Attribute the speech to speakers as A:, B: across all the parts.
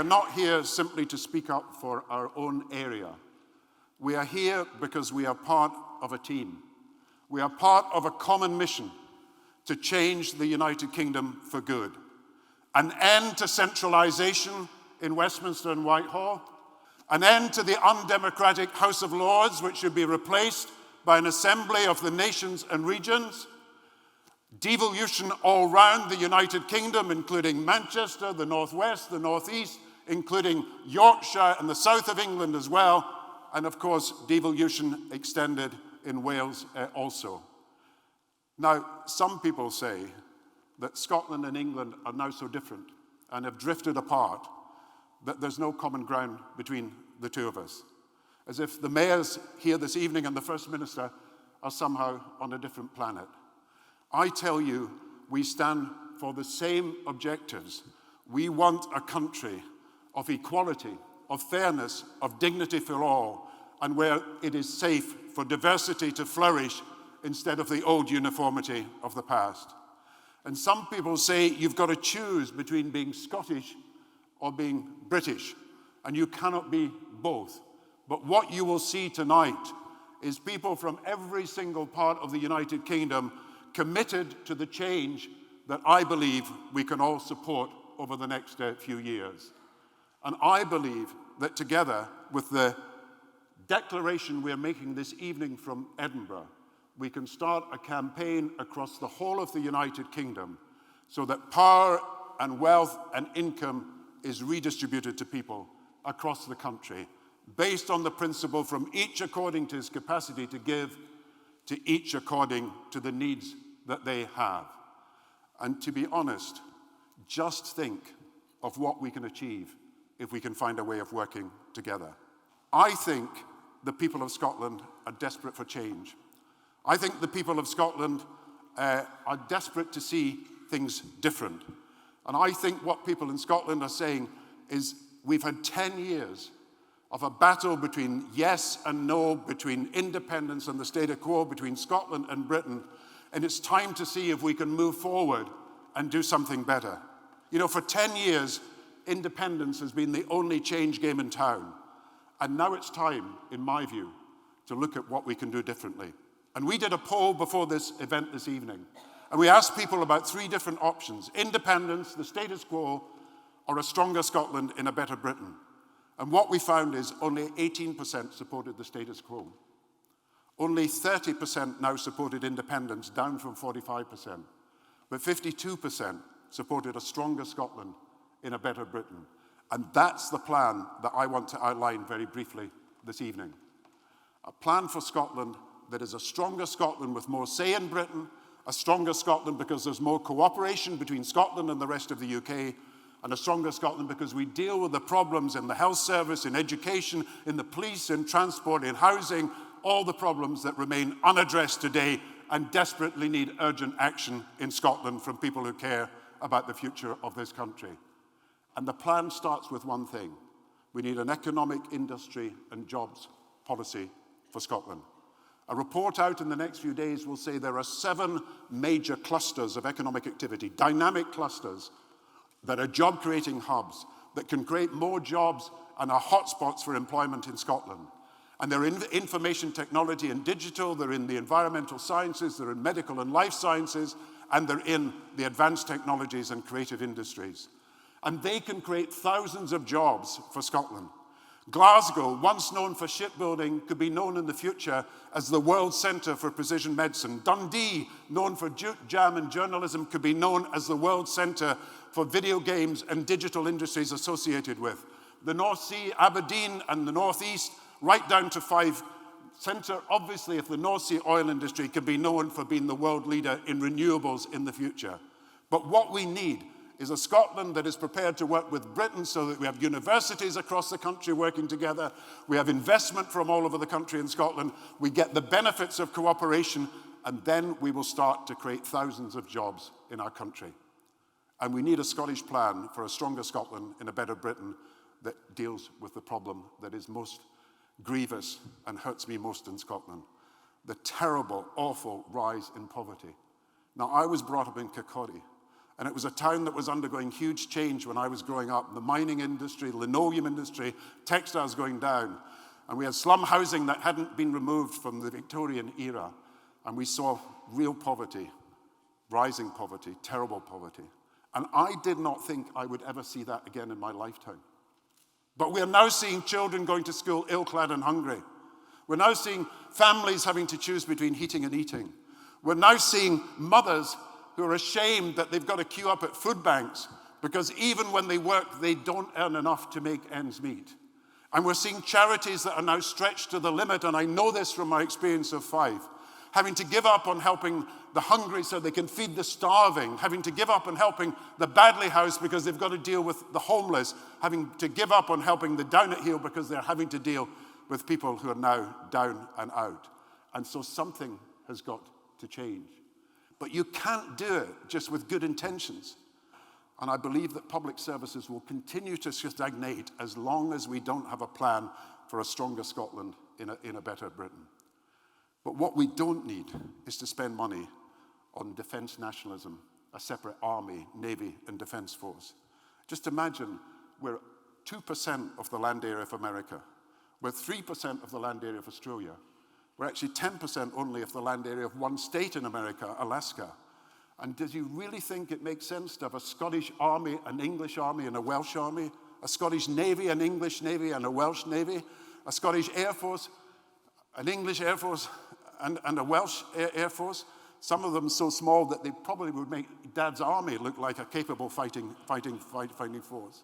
A: not here simply to speak up for our own area. We are here because we are part of a team. We are part of a common mission to change the United Kingdom for good. An end to centralisation in Westminster and Whitehall, an end to the undemocratic House of Lords, which should be replaced by an assembly of the nations and regions, devolution all round the United Kingdom, including Manchester, the northwest, the northeast, including Yorkshire and the south of England as well, and of course devolution extended in Wales also. Now, some people say that Scotland and England are now so different and have drifted apart that there's no common ground between the two of us, as if the mayors here this evening and the First Minister are somehow on a different planet. I tell you, we stand for the same objectives. We want a country of equality, of fairness, of dignity for all, and where it is safe for diversity to flourish instead of the old uniformity of the past. And some people say you've got to choose between being Scottish or being British, and you cannot be both. But what you will see tonight is people from every single part of the United Kingdom committed to the change that I believe we can all support over the next few years. And I believe that together with the declaration we're making this evening from Edinburgh, we can start a campaign across the whole of the United Kingdom so that power and wealth and income is redistributed to people across the country, based on the principle from each according to his capacity to give, to each according to the needs that they have. And to be honest, just think of what we can achieve if we can find a way of working together. I think the people of Scotland are desperate for change. I think the people of Scotland are desperate to see things different. And I think what people in Scotland are saying is we've had 10 years of a battle between yes and no, between independence and the status quo, between Scotland and Britain, and it's time to see if we can move forward and do something better. You know, for 10 years, independence has been the only change game in town. And now it's time, in my view, to look at what we can do differently. And we did a poll before this event this evening, and we asked people about 3 different options: independence, the status quo, or a stronger Scotland in a better Britain. And what we found is only 18% supported the status quo. Only 30% now supported independence, down from 45%. But 52% supported a stronger Scotland in a better Britain. And that's the plan that I want to outline very briefly this evening. A plan for Scotland that is a stronger Scotland with more say in Britain, a stronger Scotland because there's more cooperation between Scotland and the rest of the UK, and a stronger Scotland because we deal with the problems in the health service, in education, in the police, in transport, in housing, all the problems that remain unaddressed today and desperately need urgent action in Scotland from people who care about the future of this country. And the plan starts with one thing. We need an economic, industry and jobs policy for Scotland. A report out in the next few days will say there are 7 major clusters of economic activity, dynamic clusters that are job-creating hubs that can create more jobs and are hotspots for employment in Scotland. And they're in information technology and digital, they're in the environmental sciences, they're in medical and life sciences, and they're in the advanced technologies and creative industries. And they can create thousands of jobs for Scotland. Glasgow, once known for shipbuilding, could be known in the future as the world centre for precision medicine. Dundee, known for jam and journalism, could be known as the world centre for video games and digital industries associated with. The North Sea, Aberdeen and the North East, right down to Fife Centre, obviously, if the North Sea oil industry can be known for being the world leader in renewables in the future. But what we need is a Scotland that is prepared to work with Britain so that we have universities across the country working together, we have investment from all over the country in Scotland, we get the benefits of cooperation, and then we will start to create thousands of jobs in our country. And we need a Scottish plan for a stronger Scotland in a better Britain that deals with the problem that is most grievous and hurts me most in Scotland: the terrible, awful rise in poverty. Now, I was brought up in Kirkcaldy, And it was a town that was undergoing huge change when I was growing up. The mining industry, linoleum industry, textiles going down. And we had slum housing that hadn't been removed from the Victorian era. And we saw real poverty, rising poverty, terrible poverty. And I did not think I would ever see that again in my lifetime. But we are now seeing children going to school ill-clad and hungry. We're now seeing families having to choose between heating and eating. We're now seeing mothers who are ashamed that they've got to queue up at food banks because even when they work, they don't earn enough to make ends meet. And we're seeing charities that are now stretched to the limit, and I know this from my experience of 5, having to give up on helping the hungry so they can feed the starving, having to give up on helping the badly housed because they've got to deal with the homeless, having to give up on helping the down at heel because they're having to deal with people who are now down and out. And so something has got to change. But you can't do it just with good intentions. And I believe that public services will continue to stagnate as long as we don't have a plan for a stronger Scotland in a better Britain. But what we don't need is to spend money on defence nationalism, a separate army, navy, and defence force. Just imagine we're 2% of the land area of America. We're 3% of the land area of Australia. We're actually 10% only of the land area of one state in America, Alaska. And do you really think it makes sense to have a Scottish army, an English army, and a Welsh army? A Scottish navy, an English navy, and a Welsh navy? A Scottish air force, an English air force, and a Welsh air force? Some of them so small that they probably would make Dad's army look like a capable fighting force.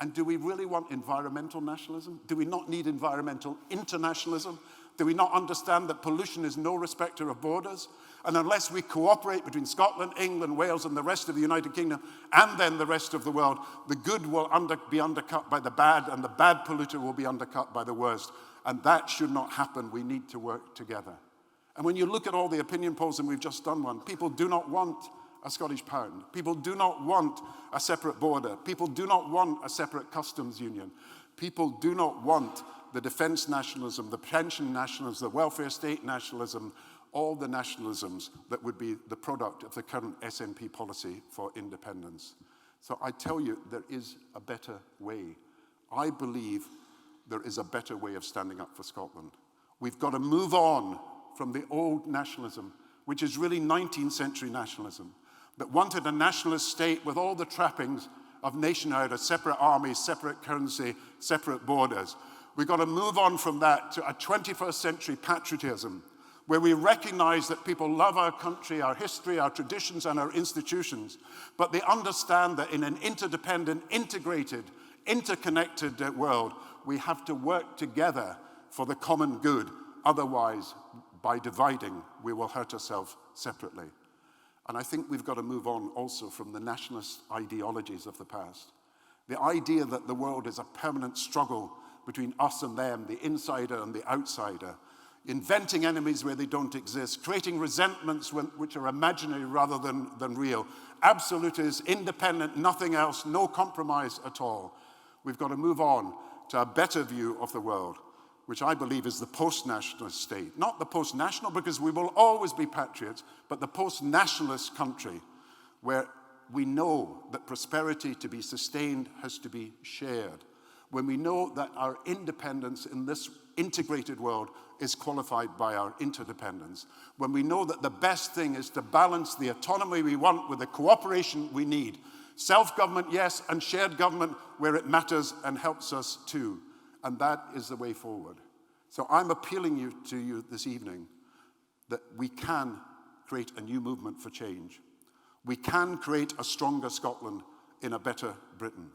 A: And do we really want environmental nationalism? Do we not need environmental internationalism? Do we not understand that pollution is no respecter of borders? And unless we cooperate between Scotland, England, Wales, and the rest of the United Kingdom, and then the rest of the world, the good will be undercut by the bad, and the bad polluter will be undercut by the worst. And that should not happen. We need to work together. And when you look at all the opinion polls, and we've just done one, people do not want a Scottish pound. People do not want a separate border. People do not want a separate customs union. People do not want the defence nationalism, the pension nationalism, the welfare state nationalism, all the nationalisms that would be the product of the current SNP policy for independence. So I tell you, there is a better way. I believe there is a better way of standing up for Scotland. We've got to move on from the old nationalism, which is really 19th century nationalism, that wanted a nationalist state with all the trappings of nationhood, a separate army, separate currency, separate borders. We've got to move on from that to a 21st century patriotism, where we recognize that people love our country, our history, our traditions, and our institutions, but they understand that in an interdependent, integrated, interconnected world, we have to work together for the common good. Otherwise, by dividing, we will hurt ourselves separately. And I think we've got to move on also from the nationalist ideologies of the past. The idea that the world is a permanent struggle between us and them, the insider and the outsider, inventing enemies where they don't exist, creating resentments which are imaginary rather than real, absolutist, independent, nothing else, no compromise at all. We've got to move on to a better view of the world, which I believe is the post-nationalist state. Not the post-national, because we will always be patriots, but the post-nationalist country, where we know that prosperity to be sustained has to be shared. When we know that our independence in this integrated world is qualified by our interdependence. When we know that the best thing is to balance the autonomy we want with the cooperation we need. Self-government, yes, and shared government where it matters and helps us too. And that is the way forward. So I'm appealing to you this evening that we can create a new movement for change. We can create a stronger Scotland in a better Britain.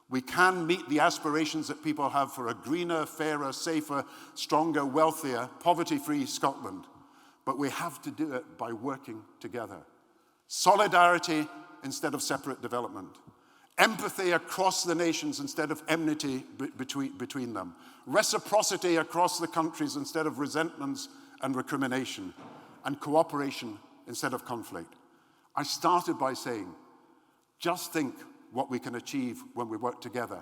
A: We can meet the aspirations that people have for a greener, fairer, safer, stronger, wealthier, poverty-free Scotland. But we have to do it by working together. Solidarity instead of separate development. Empathy across the nations instead of enmity between them. Reciprocity across the countries instead of resentments and recrimination. And cooperation instead of conflict. I started by saying, just think what we can achieve when we work together.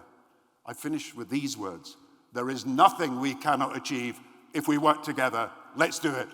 A: I finish with these words. There is nothing we cannot achieve if we work together. Let's do it.